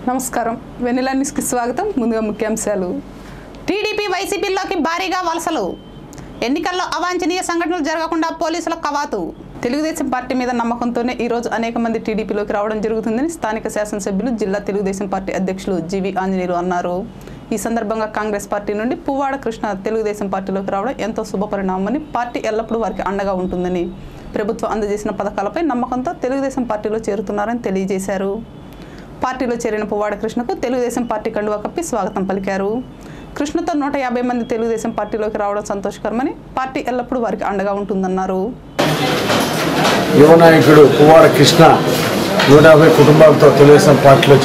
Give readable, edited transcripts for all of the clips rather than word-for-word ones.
నమస్కారం వెన్నెల న్యూస్ కి స్వాగతం ముందుగా ముఖ్యాంశాలు టీడీపీ వైసీపీలోకి భారీగా వలసలు ఎన్నికల్లో అవాంఛనీయ సంఘటనలు జరగకుండా పోలీసుల కవాతు తెలుగుదేశం పార్టీ మీద నమ్మకంతోనే ఈ రోజు అనేక మంది టీడీపీలోకి రావడం జరుగుతుందని స్థానిక శాసనసభ్యులు జిల్లా తెలుగుదేశం పార్టీ అధ్యక్షులు జీవి ఆంజనేయులు అన్నారు ఈ సందర్భంగా కాంగ్రెస్ పార్టీ నుండి పువ్వాడ కృష్ణ తెలుగుదేశం పార్టీలోకి రావడం ఎంతో శుభపరిణామమని పార్టీ ఎల్లప్పుడూ వారికి అండగా ఉంటుందని ప్రభుత్వం అందజేసిన పథకాలపై నమ్మకంతో తెలుగుదేశం పార్టీలో చేరుతున్నారని తెలియజేశారు పార్టీలో చేరిన పువ్వాడ కృష్ణకు తెలుగుదేశం పార్టీ కండువా కప్పి స్వాగతం పలికారు కృష్ణతో 150 మంది తెలుగుదేశం పార్టీలోకి రావడం సంతోషకరమని పార్టీ ఎల్లప్పుడూ వారికి అండగా ఉంటుందన్నారు యువ నాయకుడు పువ్వాడ కృష్ణ 150 కుటుంబాలతో తెలుగుదేశం పార్టీలో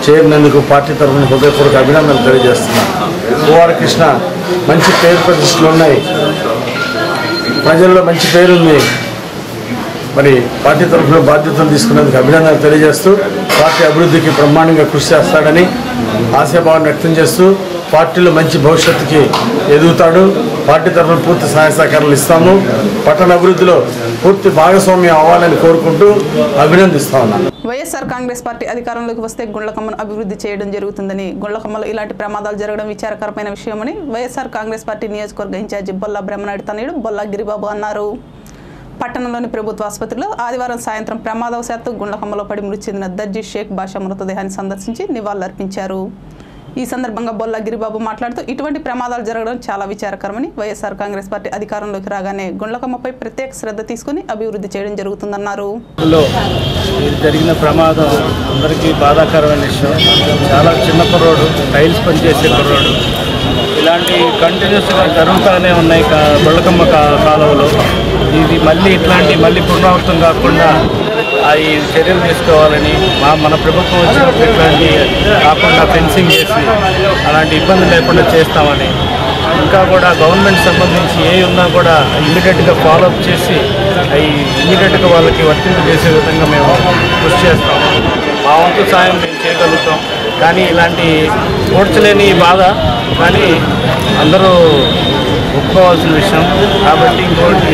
చేరినందుకు పార్టీ తరఫున హృదయపూర్వక అభినందనలు తెలియజేస్తున్నాను పువ్వాడ కృష్ణ మంచి పేరు ప్రతిష్టలు ఉన్నాయి ప్రజల్లో మంచి పేరుంది మరి పార్టీ తరఫున బాధ్యతలు తీసుకున్నందుకు అభినందనలు తెలియజేస్తూ పార్టీ అభివృద్ధికి బ్రహ్మాండంగా కృషి చేస్తాడని ఆశాభావాన్ని వ్యక్తం చేస్తూ పార్టీలో మంచి భవిష్యత్తుకి ఎదుగుతాడు పార్టీ తరఫున పూర్తి సహాయ సహకారాలు ఇస్తాము పట్టణ అభివృద్ధిలో పూర్తి భాగస్వామ్యం అవ్వాలని కోరుకుంటూ అభినందిస్తా ఉన్నాను వైఎస్ఆర్ కాంగ్రెస్ పార్టీ అధికారంలోకి వస్తే గుండ్లకమ్మను అభివృద్ధి చేయడం జరుగుతుందని గుండ్లకమ్మలో ఇలాంటి ప్రమాదాలు జరగడం విచారకరమైన విషయమని వైఎస్ఆర్ కాంగ్రెస్ పార్టీ నియోజకవర్గ ఇన్ఛార్జి బొల్లా బ్రహ్మనాయుడు తనయుడు బొల్లా గిరిబాబు అన్నారు పట్టణంలోని ప్రభుత్వ ఆసుపత్రిలో ఆదివారం సాయంత్రం ప్రమాదవశాత్తు గుండ్లకమ్మలో పడి మృతి చెందిన దర్జీ షేక్ బాషా మృతదేహాన్ని సందర్శించి నివాళులర్పించారు ఈ సందర్భంగా బొల్లా గిరిబాబు మాట్లాడుతూ ఇటువంటి ప్రమాదాలు జరగడం చాలా విచారకరమని వైఎస్ఆర్ కాంగ్రెస్ పార్టీ అధికారంలోకి రాగానే గుండ్లకమ్మపై ప్రత్యేక శ్రద్ధ తీసుకుని అభివృద్ధి చేయడం జరుగుతుందన్నారు జరిగిన ప్రమాదం అందరికీ బాధాకరమైన విషయం చాలా చిన్న కుర్రోడు టైల్స్ పనిచేసే కుర్రోడు ఇలాంటి కంటిన్యూస్గా జరుగుతూనే ఉన్నాయి గుండ్లకమ్మ కాలువలో ఇది మళ్ళీ పునరావృతం కాకుండా ఈ చర్యలు తీసుకోవాలని మన ప్రభుత్వం వచ్చినప్పుడు ఇట్లాంటి కాకుండా ఫెన్సింగ్ చేసి అలాంటి ఇబ్బంది లేకుండా చేస్తామని ఇంకా కూడా గవర్నమెంట్ సంబంధించి ఏ ఉన్నా కూడా ఇమీడియట్గా ఫాలోఅప్ చేసి అవి ఇమీడియట్గా వాళ్ళకి వర్తింపు చేసే విధంగా మేము కృషి చేస్తాము మా వంతు సాయం మేము చేయగలుగుతాం కానీ ఇలాంటి కూర్చలేని బాధ కానీ అందరూ ఒప్పుకోవాల్సిన విషయం కాబట్టి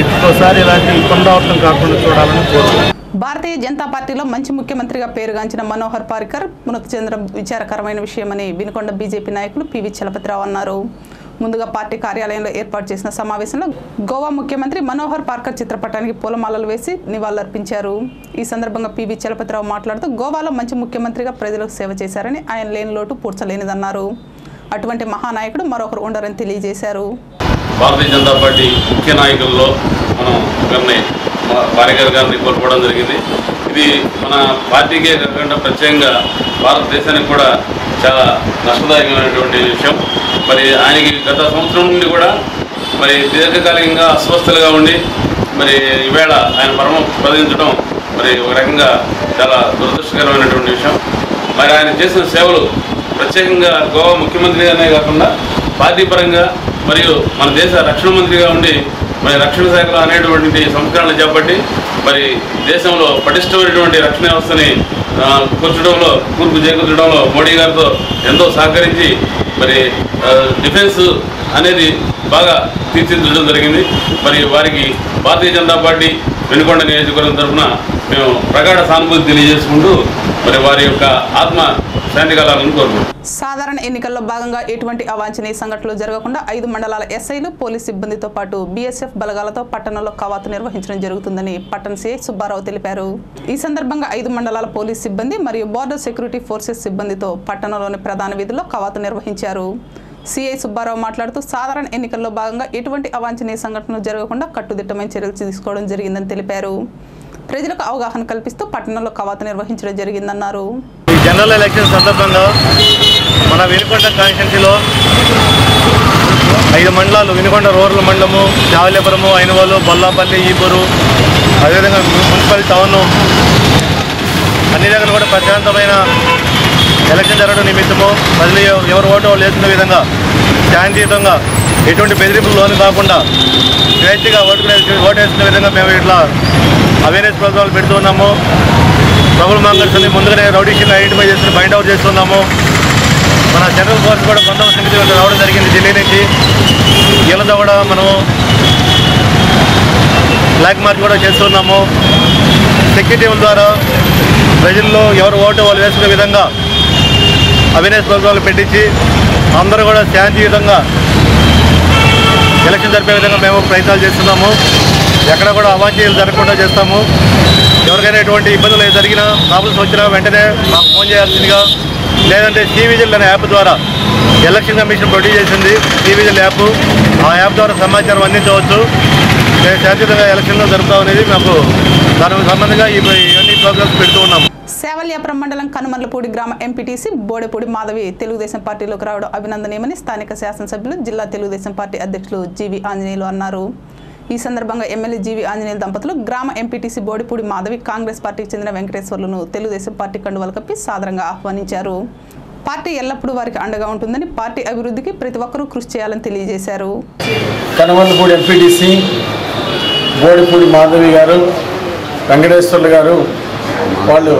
ఇంకోసారి ఇలాంటి పునరావృతం కాకుండా చూడాలని కోరుతున్నాం భారతీయ జనతా పార్టీలో మంచి ముఖ్యమంత్రిగా పేరుగాంచిన మనోహర్ పారికర్ మృతి చెందడం విచారకరమైన విషయమని వినుకొండ బీజేపీ నాయకులు పివి చలపతిరావు అన్నారు ముందుగా పార్టీ కార్యాలయంలో ఏర్పాటు చేసిన సమావేశంలో గోవా ముఖ్యమంత్రి మనోహర్ పార్కర్ చిత్రపటానికి పూలమాలలు వేసి నివాళులర్పించారు ఈ సందర్భంగా పివి చలపతిరావు మాట్లాడుతూ గోవాలో మంచి ముఖ్యమంత్రిగా ప్రజలకు సేవ చేశారని ఆయన లేని లోటు పూడ్చలేనిదన్నారు అటువంటి మహానాయకుడు మరొకరు ఉండరని తెలియజేశారు భారతీయ జనతా పార్టీ ముఖ్య నాయకుల్లో మనం ఒకరిని పారికర్ గారిని కోల్పోవడం జరిగింది ఇది మన పార్టీకే కాకుండా ప్రత్యేకంగా భారతదేశానికి కూడా చాలా నష్టదాయకమైనటువంటి విషయం మరి ఆయనకి గత సంవత్సరం నుండి కూడా మరి దీర్ఘకాలికంగా అస్వస్థలుగా ఉండి మరి ఈవేళ ఆయన మరణం ప్రవహించడం మరి ఒక రకంగా చాలా దురదృష్టకరమైనటువంటి విషయం మరి ఆయన చేసిన సేవలు ప్రత్యేకంగా గోవా ముఖ్యమంత్రిగానే కాకుండా పార్టీ పరంగా మరియు మన దేశ రక్షణ మంత్రిగా ఉండి మరి రక్షణ శాఖలో అనేటువంటి సంస్కరణలు చేపట్టి మరి దేశంలో పటిష్టమైనటువంటి రక్షణ వ్యవస్థని కూర్పు చేకూర్చడంలో మోడీ గారితో ఎంతో సహకరించి మరి డిఫెన్స్ అనేది బాగా తీర్చిదిద్దడం జరిగింది మరి వారికి భారతీయ జనతా పార్టీ వినుకొండ నియోజకవర్గం తరఫున మేము ప్రగాఢ సానుభూతి తెలియజేసుకుంటూ మరి వారి యొక్క ఆత్మ శాంతికలాలను కోరుకుంటున్నాం సాధారణ ఎన్నికల్లో భాగంగా ఎటువంటి అవాంఛనీయ సంఘటనలు జరగకుండా 5 మండలాల ఎస్ఐలు పోలీస్ సిబ్బందితో పాటు బీఎస్ఎఫ్ బలగాలతో పట్టణంలో కవాతు నిర్వహించడం జరుగుతుందని పట్టణ సీఐ సుబ్బారావు తెలిపారు ఈ సందర్భంగా 5 మండలాల పోలీస్ సిబ్బంది మరియు బోర్డర్ సెక్యూరిటీ ఫోర్సెస్ సిబ్బందితో పట్టణంలోని ప్రధాన వీధుల్లో కవాతు నిర్వహించారు సీఐ సుబ్బారావు మాట్లాడుతూ సాధారణ ఎన్నికల్లో భాగంగా ఎటువంటి అవాంఛనీయ సంఘటనలు జరగకుండా కట్టుదిట్టమైన చర్యలు తీసుకోవడం జరిగిందని తెలిపారు ప్రజలకు అవగాహన కల్పిస్తూ పట్టణంలో కవాతు నిర్వహించడం జరిగిందన్నారు జనరల్ ఎలక్షన్ సందర్భంగా మన వినుకొండ కాన్స్టిట్యున్సీలో 5 మండలాలు వినుకొండ రూరల్ మండలము చావలేపురము ఐనవోలు బొల్లాపల్లి ఈపూరు అదేవిధంగా మున్సిపల్ టౌన్ అన్ని దగ్గర కూడా ప్రశాంతమైన ఎలక్షన్ జరగడం నిమిత్తము ప్రజలు ఎవరు ఓటు వాళ్ళు వేసుకునే విధంగా శాంతియుతంగా ఎటువంటి బెదిరింపులు లోను కాకుండా స్వేచ్ఛగా ఓటు వేసుకునే విధంగా మేము ఇట్లా అవేర్నెస్ ప్రోగ్రాంలు పెడుతున్నాము ట్రబుల్ మాంగర్స్ అని ముందుగానే రౌడీషన్గా ఐడెంటిఫై చేసుకుని బైండ్ అవుట్ చేస్తున్నాము మన జనరల్ ఫోర్స్ కూడా కొంతమంది సంగతి రావడం జరిగింది ఢిల్లీ నుంచి వీళ్ళతో కూడా మనము బ్లాక్ మార్క్ కూడా చేస్తున్నాము సెక్యూరిటీ ద్వారా ప్రజల్లో ఎవరు ఓటు వాళ్ళు వేసుకునే విధంగా అవేర్నెస్ ప్రోగ్రాంలు పెట్టించి అందరూ కూడా శాంతియుతంగా ఎలక్షన్ జరిపే విధంగా మేము ప్రయత్నాలు చేస్తున్నాము. ఎక్కడ కూడా అవాంఛనీయాలు జరగకుండా చేస్తాము. ఎవరికైనా ఎటువంటి ఇబ్బందులు జరిగినా ప్రాబ్లమ్స్ వచ్చినా వెంటనే మాకు ఫోన్ చేయాల్సిందిగా, లేదంటే సివిజిల్ అనే యాప్ ద్వారా ఎలక్షన్ కమిషన్ ప్రొడ్యూస్ చేసింది సివిజిల్ యాప్. ఆ యాప్ ద్వారా సమాచారం అందించవచ్చు. మేము శాంతియుతంగా ఎలక్షన్లో జరుపుతాం అనేది మాకు దానికి సంబంధంగా ఇవన్నీ ప్రోగ్రామ్స్ పెడుతూ ఉన్నాము. సేవల్యాపురం మండలం కనుమర్లపూడి గ్రామ ఎంపీటీసీ బోడెపూడి మాధవి తెలుగుదేశం పార్టీలోకి రావడం అభినందనీయమని స్థానిక శాసనసభ్యులు జిల్లా తెలుగుదేశం పార్టీ అధ్యక్షులు జీవి ఆంజనేయులు అన్నారు. ఈ సందర్భంగా ఎమ్మెల్యే జీవి ఆంజనేయులు దంపతులు గ్రామ ఎంపీటీసీ బోడెపూడి మాధవి కాంగ్రెస్ పార్టీకి చెందిన వెంకటేశ్వర్లను తెలుగుదేశం పార్టీ కండువాలు కప్పి సాదరంగా ఆహ్వానించారు. పార్టీ ఎల్లప్పుడూ వారికి అండగా ఉంటుందని, పార్టీ అభివృద్ధికి ప్రతి ఒక్కరూ కృషి చేయాలని తెలియజేశారు. కనుమర్లపూడి ఎంపీటీసీ బోడెపూడి మాధవి గారు, వెంకటేశ్వర్లు గారు వాళ్ళు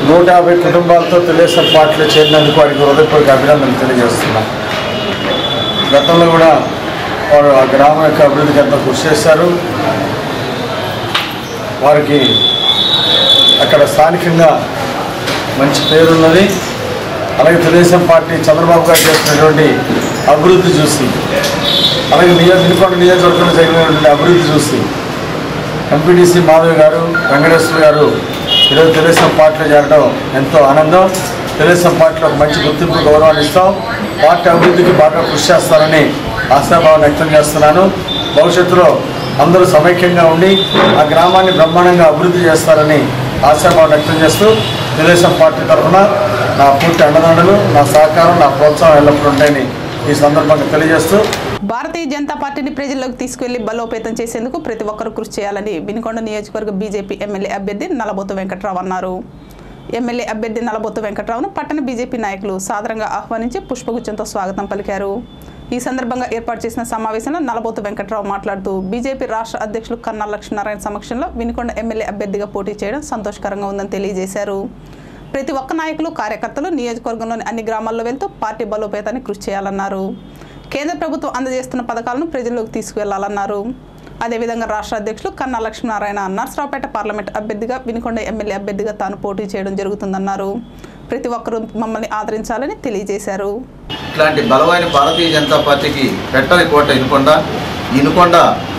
150 కుటుంబాలతో తెలుగుదేశం పార్టీలో చేరినందుకు వారికి హృదయపూర్వక అభినందనలు తెలియజేస్తున్నాం. గతంలో కూడా వారు ఆ గ్రామం యొక్క అభివృద్ధికి ఎంతో కృషి చేశారు. వారికి అక్కడ స్థానికంగా మంచి పేరున్నది. అలాగే తెలుగుదేశం పార్టీ చంద్రబాబు గారు చేస్తున్నటువంటి అభివృద్ధి చూసి, అలాగే వినుకొండ నియోజకవర్గంలో జరిగినటువంటి అభివృద్ధి చూసి ఎంపీటీసీ మాధవి గారు, వెంకటేశ్వర గారు ఈరోజు తెలుగుదేశం పార్టీలో చేరడం ఎంతో ఆనందం. తెలుగుదేశం పార్టీలో ఒక మంచి గుర్తింపు, గౌరవాన్ని ఇస్తాం. పార్టీ అభివృద్ధికి బాగా కృషి చేస్తారని ఆశాభావం వ్యక్తం చేస్తున్నాను. భవిష్యత్తులో అందరూ సమైక్యంగా ఉండి ఆ గ్రామాన్ని బ్రహ్మాండంగా అభివృద్ధి చేస్తారని ఆశాభావం వ్యక్తం చేస్తూ తెలుగుదేశం పార్టీ తరఫున నా పూర్తి అండదండలు, నా సహకారం, నా ప్రోత్సాహం ఎల్లప్పుడూ ఉంటాయని ఈ సందర్భంగా తెలియజేస్తూ, భారతీయ జనతా పార్టీని ప్రజల్లోకి తీసుకువెళ్లి బలోపేతం చేసేందుకు ప్రతి ఒక్కరూ కృషి చేయాలని వినుకొండ నియోజకవర్గ బీజేపీ ఎమ్మెల్యే అభ్యర్థి నలబోతు వెంకట్రావు అన్నారు. ఎమ్మెల్యే అభ్యర్థి నలబోతు వెంకట్రావును పట్టణ బీజేపీ నాయకులు సాదరంగా ఆహ్వానించి పుష్పగుచ్చంతో స్వాగతం పలికారు. ఈ సందర్భంగా ఏర్పాటు చేసిన సమావేశంలో నలబోతు వెంకట్రావు మాట్లాడుతూ బీజేపీ రాష్ట్ర అధ్యక్షులు కన్నా లక్ష్మీనారాయణ సమక్షంలో వినుకొండ ఎమ్మెల్యే అభ్యర్థిగా పోటీ చేయడం సంతోషకరంగా ఉందని తెలియజేశారు. ప్రతి ఒక్క నాయకులు, కార్యకర్తలు నియోజకవర్గంలోని అన్ని గ్రామాల్లో వెళ్తూ పార్టీ బలోపేతాన్ని కృషి చేయాలన్నారు. కేంద్ర ప్రభుత్వం అందజేస్తున్న పథకాలను ప్రజల్లోకి తీసుకువెళ్లాలన్నారు. అదేవిధంగా రాష్ట్ర అధ్యక్షులు కన్నా లక్ష్మీనారాయణ నర్సరావుపేట పార్లమెంట్ అభ్యర్థిగా, వినుకొండ ఎమ్మెల్యే అభ్యర్థిగా తాను పోటీ చేయడం జరుగుతుందన్నారు. ప్రతి ఒక్కరూ మమ్మల్ని ఆదరించాలని తెలియజేశారు. ఇట్లాంటి బలమైన భారతీయ జనతా పార్టీకి పెట్టని కోట ఇనుకొండ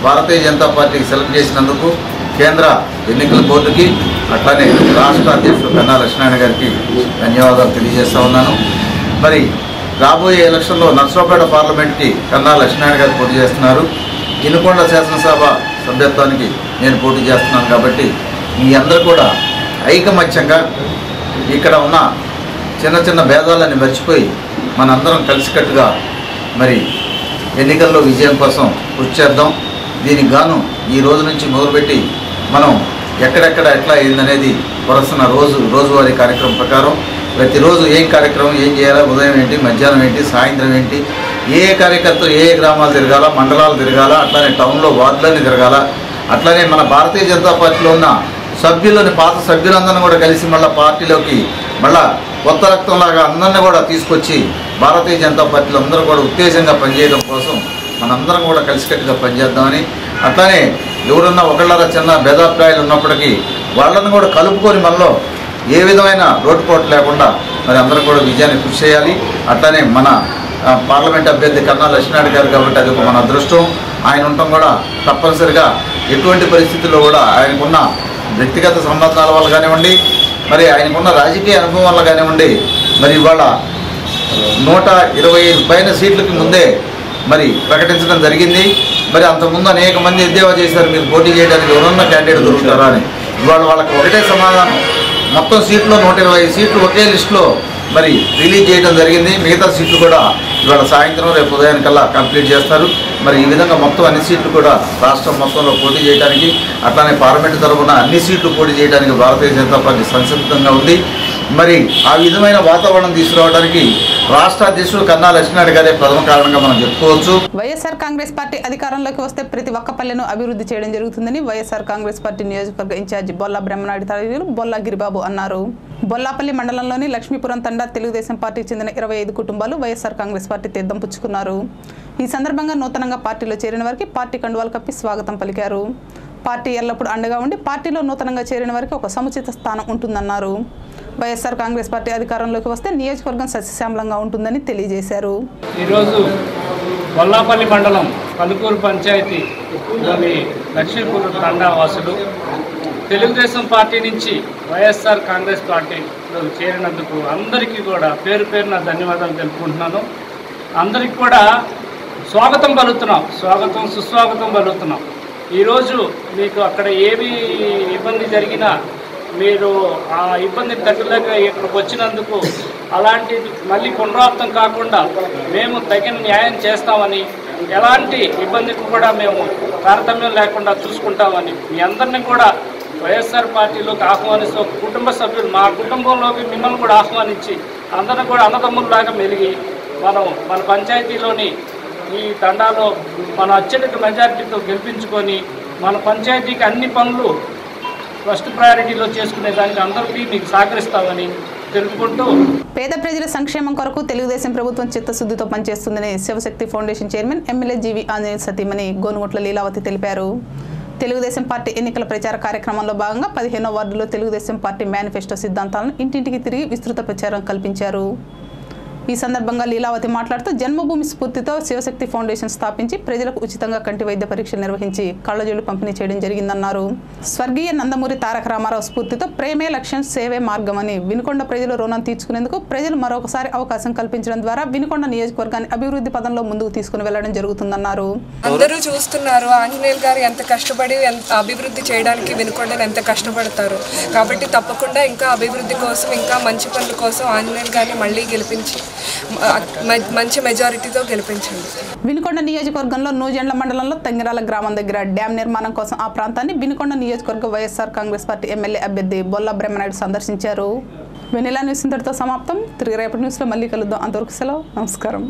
భారతీయ జనతా పార్టీకి సెలెక్ట్ చేసినందుకు కేంద్ర ఎన్నికల బోర్డుకి, అట్లానే రాష్ట్ర అధ్యక్షులు కన్నా లక్ష్మీనారాయణ గారికి ధన్యవాదాలు తెలియజేస్తూ ఉన్నాను. మరి రాబోయే ఎలక్షన్లో నర్సరావుపేట పార్లమెంట్కి కన్నా లక్ష్మీనారాయణ గారు పోటీ చేస్తున్నారు. వినుకొండ శాసనసభ సభ్యత్వానికి నేను పోటీ చేస్తున్నాను. కాబట్టి మీ అందరూ కూడా ఐకమత్యంగా ఇక్కడ ఉన్న చిన్న చిన్న భేదాలన్నీ మర్చిపోయి మనందరం కలిసికట్టుగా మరి ఎన్నికల్లో విజయం కోసం కృషి చేద్దాం. దీనికి గాను ఈ రోజు నుంచి మొదలుపెట్టి మనం ఎక్కడెక్కడ ఎట్లా అయిందనేది వరుసన రోజువారీ కార్యక్రమం ప్రకారం ప్రతిరోజు ఏం కార్యక్రమం ఏం చేయాలా, ఉదయం ఏంటి, మధ్యాహ్నం ఏంటి, సాయంత్రం ఏంటి, ఏ కార్యకర్తలు ఏ గ్రామాలు తిరగాల, మండలాలు తిరగాల, అట్లానే టౌన్లో వార్డులన్నీ తిరగాల, అట్లానే మన భారతీయ జనతా పార్టీలో ఉన్న సభ్యులని, పాత సభ్యులందరినీ కూడా కలిసి మళ్ళీ పార్టీలోకి మళ్ళా కొత్త రక్తంలాగా అందరినీ కూడా తీసుకొచ్చి భారతీయ జనతా పార్టీలో అందరూ కూడా ఉత్తేజంగా పనిచేయడం కోసం మనందరం కూడా కలిసికట్టుగా పనిచేద్దామని, అట్లానే ఎవరున్నా ఒకళ్ళ చిన్న భేదాభిప్రాయాలు ఉన్నప్పటికీ వాళ్ళని కూడా కలుపుకొని మనలో ఏ విధమైన లోటుపోటు లేకుండా మరి అందరం కూడా విజయాన్ని కృషి చేయాలి. అట్లానే మన పార్లమెంట్ అభ్యర్థి కన్నా లక్ష్మీనారాయణ గారు కాబట్టి అది మన అదృష్టం. ఆయన ఉండటం కూడా తప్పనిసరిగా ఎటువంటి పరిస్థితుల్లో కూడా ఆయనకున్న వ్యక్తిగత సంబంధాల వల్ల కానివ్వండి, మరి ఆయనకున్న రాజకీయ అనుభవం వల్ల కానివ్వండి, మరి ఇవాళ 125 పైన సీట్లకి ముందే మరి ప్రకటించడం జరిగింది. మరి అంతకుముందు అనేక మంది ఎద్దేవా చేశారు మీరు పోటీ చేయడానికి ఎవరన్నా క్యాండిడేట్ దొరుకుతారా అని. ఇవాళ వాళ్ళకి ఒకటే సమాధానం, మొత్తం సీట్లు 125 సీట్లు ఒకే లిస్టులో మరి రిలీజ్ చేయడం జరిగింది. మిగతా సీట్లు కూడా ఇవాళ సాయంత్రం రేపు ఉదయానికల్లా కంప్లీట్ చేస్తారు. మరి ఈ విధంగా మొత్తం అన్ని సీట్లు కూడా రాష్ట్రం మొత్తంలో పోటీ చేయడానికి, అట్లానే పార్లమెంటు తరఫున అన్ని సీట్లు పోటీ చేయడానికి భారతీయ జనతా పార్టీ సంసిద్ధంగా ఉంది. మరి ఆ విధమైన వాతావరణం తీసుకురావడానికి రాష్ట్ర అధ్యక్షుడు కన్నా లక్ష్మీనారాయణ గారే ప్రథమ కారణంగా మనం చెప్పుకోవచ్చు. వైఎస్ఆర్ కాంగ్రెస్ పార్టీ అధికారంలోకి వస్తే ప్రతి ఒక్క పల్లెను అభివృద్ధి చేయడం జరుగుతుందని వైఎస్ఆర్ కాంగ్రెస్ పార్టీ నియోజకవర్గ ఇన్ఛార్జి బొల్లా బ్రహ్మనాయుడు తనయులు బొల్లా గిరిబాబు అన్నారు. బొల్లాపల్లి మండలంలోని లక్ష్మీపురం తండా తెలుగుదేశం పార్టీకి చెందిన 25 కుటుంబాలు వైఎస్ఆర్ కాంగ్రెస్ పార్టీ తీర్థం పుచ్చుకున్నారు. ఈ సందర్భంగా నూతనంగా పార్టీలో చేరిన వారికి పార్టీ కండువాలు కప్పి స్వాగతం పలికారు. పార్టీ ఎల్లప్పుడూ అండగా ఉండి పార్టీలో నూతనంగా చేరిన వారికి ఒక సముచిత స్థానం ఉంటుందన్నారు. వైఎస్ఆర్ కాంగ్రెస్ పార్టీ అధికారంలోకి వస్తే నియోజకవర్గం సస్యశ్యామలంగా ఉంటుందని తెలియజేశారు. ఈరోజు వల్లాపల్లి మండలం పలుకూరు పంచాయతీలోని లక్ష్మీపూర్ తండా వాసులు తెలుగుదేశం పార్టీ నుంచి వైఎస్ఆర్ కాంగ్రెస్ పార్టీలో చేరినందుకు అందరికీ కూడా పేరు పేరున ధన్యవాదాలు తెలుపుకుంటున్నాను. అందరికీ కూడా స్వాగతం పలుకుతున్నాం, సుస్వాగతం పలుకుతున్నాం. ఈరోజు మీకు అక్కడ ఏమి ఇబ్బంది జరిగినా మీరు ఆ ఇబ్బందిని తగ్గలేక ఇక్కడికి వచ్చినందుకు అలాంటిది మళ్ళీ పునరావృతం కాకుండా మేము తగిన న్యాయం చేస్తామని, ఎలాంటి ఇబ్బందికి కూడా మేము తారతమ్యం లేకుండా చూసుకుంటామని మీ అందరినీ కూడా వైఎస్ఆర్ పార్టీలోకి ఆహ్వానిస్తూ కుటుంబ సభ్యులు మా కుటుంబంలోకి మిమ్మల్ని కూడా ఆహ్వానించి అందరిని కూడా అన్నదమ్ముల్లాగా మెలిగి మన పంచాయతీలోని ఈ తండాలో మన అత్యధిక మెజారిటీతో గెలిపించుకొని మన పంచాయతీకి అన్ని పనులు ఫస్ట్ ప్రయారిటీలో చేసుకునేదానికి అందరికీ మీకు సహకరిస్తామని తెలుపుకుంటూ పేద ప్రజల సంక్షేమం కొరకు తెలుగుదేశం ప్రభుత్వం చిత్తశుద్ధితో పనిచేస్తుందని శివశక్తి ఫౌండేషన్ చైర్మన్ ఎమ్మెల్యే జీవి ఆంజనేయ సతీమణి గోనుగుట్ల లీలావతి తెలిపారు. తెలుగుదేశం పార్టీ ఎన్నికల ప్రచార కార్యక్రమంలో భాగంగా 15వ వార్డులో తెలుగుదేశం పార్టీ మేనిఫెస్టో సిద్ధాంతాలను ఇంటింటికి తిరిగి విస్తృత ప్రచారం కల్పించారు. ఈ సందర్భంగా లీలావతి మాట్లాడుతూ జన్మభూమి స్ఫూర్తితో శివశక్తి ఫౌండేషన్ స్థాపించి ప్రజలకు ఉచితంగా కంటి వైద్య పరీక్షలు నిర్వహించి కళ్ళజోళ్లు పంపిణీ చేయడం జరిగిందన్నారు. స్వర్గీయ నందమూరి తారక రామారావు స్ఫూర్తితో ప్రేమే లక్ష్యం సేవే మార్గం అని వినుకొండ ప్రజలు రుణం తీర్చుకునేందుకు ప్రజలు మరొకసారి అవకాశం కల్పించడం ద్వారా వినుకొండ నియోజకవర్గాన్ని అభివృద్ధి పదంలో ముందుకు తీసుకుని వెళ్లడం జరుగుతుందన్నారు. అందరూ చూస్తున్నారు ఆంజనేయులు గారు ఎంత కష్టపడి అభివృద్ధి చేయడానికి వినుకొండని ఎంత కష్టపడతారు. కాబట్టి తప్పకుండా ఇంకా అభివృద్ధి కోసం, ఇంకా మంచి పనుల కోసం ఆంజనేయులు గారిని మళ్ళీ గెలిపించి మంచి మెజారిటీతో గెలిపించండి. వినుకొండ నియోజకవర్గంలో నూజెండ్ల మండలంలో తంగిరాల గ్రామం దగ్గర డ్యాం నిర్మాణం కోసం ఆ ప్రాంతాన్ని వినుకొండ నియోజకవర్గ వైఎస్ఆర్ కాంగ్రెస్ పార్టీ ఎమ్మెల్యే అభ్యర్థి బొల్లా బ్రహ్మనాయుడు సందర్శించారు. వెనిలా న్యూస్ ఇంతటితో సమాప్తం. తిరిగి రేపటి న్యూస్లో మళ్ళీ కలుద్దాం. అంతవరకు సెలవు. నమస్కారం.